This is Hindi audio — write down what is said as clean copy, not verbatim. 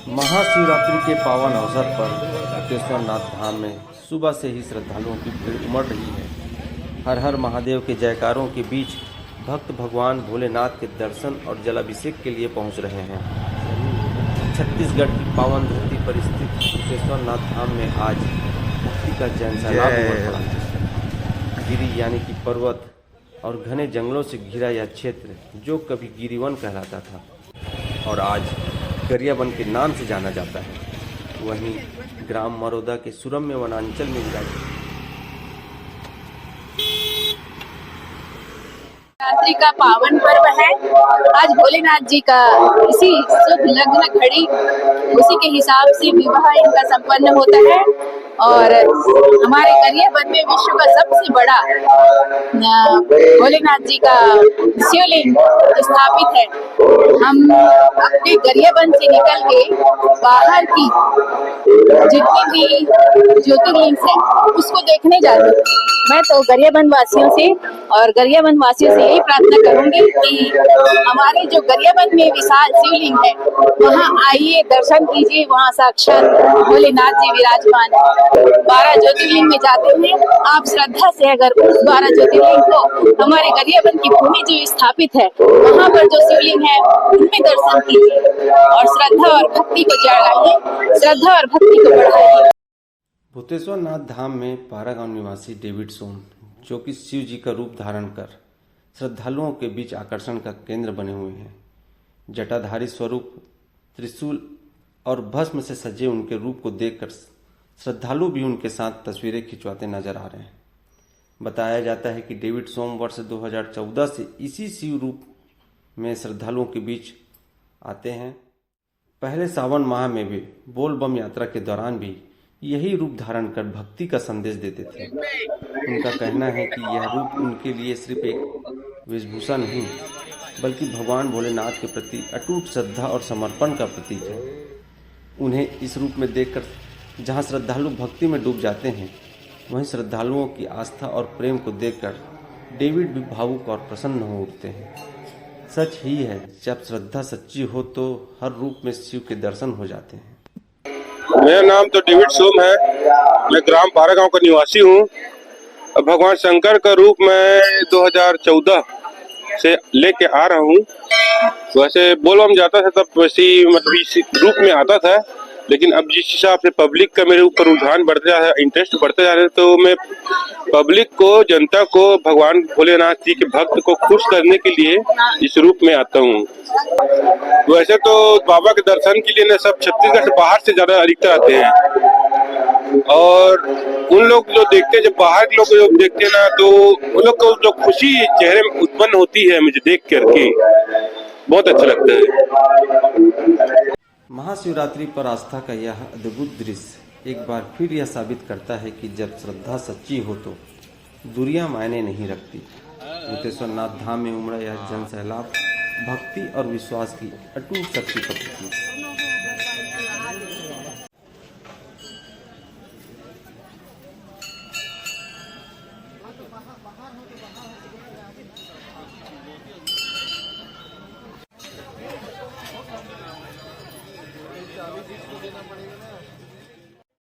महाशिवरात्रि के पावन अवसर पर भूतेश्वर नाथ धाम में सुबह से ही श्रद्धालुओं की भीड़ उमड़ रही है। हर हर महादेव के जयकारों के बीच भक्त भगवान भोलेनाथ के दर्शन और जलाभिषेक के लिए पहुंच रहे हैं। छत्तीसगढ़ की पावन धरती पर स्थित भूतेश्वर नाथ धाम में आज भक्ति का जैन सैलाब उमड़ पड़ा। गिरी यानी कि पर्वत और घने जंगलों से घिरा यह क्षेत्र जो कभी गिरिवन कहलाता था और आज गरियाबंद के नाम से जाना जाता है। वहीं ग्राम मरोदा के सुरम्य वनांचल में विराजित शिवरात्रि का पावन पर्व है। आज भोलेनाथ जी का इसी शुभ लग्न घड़ी उसी के हिसाब से विवाह इनका संपन्न होता है और हमारे गरियाबंद में विश्व का सबसे बड़ा भोलेनाथ जी का शिवलिंग स्थापित है। हम अपने गरियाबंद से निकल के बाहर की जितनी भी ज्योतिर्लिंग है उसको देखने जाते हैं। मैं तो गरियाबंद वासियों से और गरियाबंद वासियों से यही प्रार्थना करूंगी कि हमारे जो गरियाबंद में विशाल शिवलिंग है वहाँ आइए, दर्शन कीजिए। वहाँ साक्षात भोलेनाथ जी विराजमान है। 12 ज्योतिर्लिंग में जाते हैं आप श्रद्धा से, अगर उस 12 ज्योतिर्लिंग को हमारे गरियाबंद की भूमि जो स्थापित है वहाँ पर जो शिवलिंग है उनमें दर्शन कीजिए और श्रद्धा और भक्ति को जगाइए, श्रद्धा और भक्ति को बढ़ाइए। भूतेश्वर नाथ धाम में पारागांव निवासी डेविड सोम, जो कि शिव जी का रूप धारण कर श्रद्धालुओं के बीच आकर्षण का केंद्र बने हुए हैं। जटाधारी स्वरूप, त्रिशूल और भस्म से सजे उनके रूप को देखकर श्रद्धालु भी उनके साथ तस्वीरें खिंचवाते नजर आ रहे हैं। बताया जाता है कि डेविड सोम वर्ष 2014 से इसी शिव रूप में श्रद्धालुओं के बीच आते हैं। पहले सावन माह में भी बोल बम यात्रा के दौरान भी यही रूप धारण कर भक्ति का संदेश देते थे। उनका कहना है कि यह रूप उनके लिए सिर्फ एक वेशभूषा नहीं बल्कि भगवान भोलेनाथ के प्रति अटूट श्रद्धा और समर्पण का प्रतीक है। उन्हें इस रूप में देखकर जहां श्रद्धालु भक्ति में डूब जाते हैं, वहीं श्रद्धालुओं की आस्था और प्रेम को देखकर डेविड भी भावुक और प्रसन्न हो उठते हैं। सच ही है, जब श्रद्धा सच्ची हो तो हर रूप में शिव के दर्शन हो जाते हैं। मेरा नाम तो डेविड सोम है। मैं ग्राम पारागांव का निवासी हूँ। भगवान शंकर का रूप मैं 2014 से लेके आ रहा हूँ। वैसे बोलबम जाता था तब वैसे मतलब इस रूप में आता था, लेकिन अब जिस हिसाब से पब्लिक का मेरे ऊपर रुझान बढ़ता जा रहा है, इंटरेस्ट बढ़ता जा रहा है, तो मैं पब्लिक को, जनता को, भगवान भोलेनाथ जी के भक्त को खुश करने के लिए इस रूप में आता हूँ। वैसे तो बाबा के दर्शन के लिए ना सब छत्तीसगढ़ से बाहर से ज्यादा अधिकतर आते हैं और उन लोग जो देखते हैं, जब बाहर के लोग जो देखते हैं ना, तो उन लोग को जो खुशी चेहरे में उत्पन्न होती है मुझे देख करके बहुत अच्छा लगता है। महाशिवरात्रि पर आस्था का यह अद्भुत दृश्य एक बार फिर यह साबित करता है कि जब श्रद्धा सच्ची हो तो दूरियां मायने नहीं रखती। भूतेश्वर नाथ धाम में उमड़ा यह जन सैलाब भक्ति और विश्वास की अटूट शक्ति का प्रतीक है।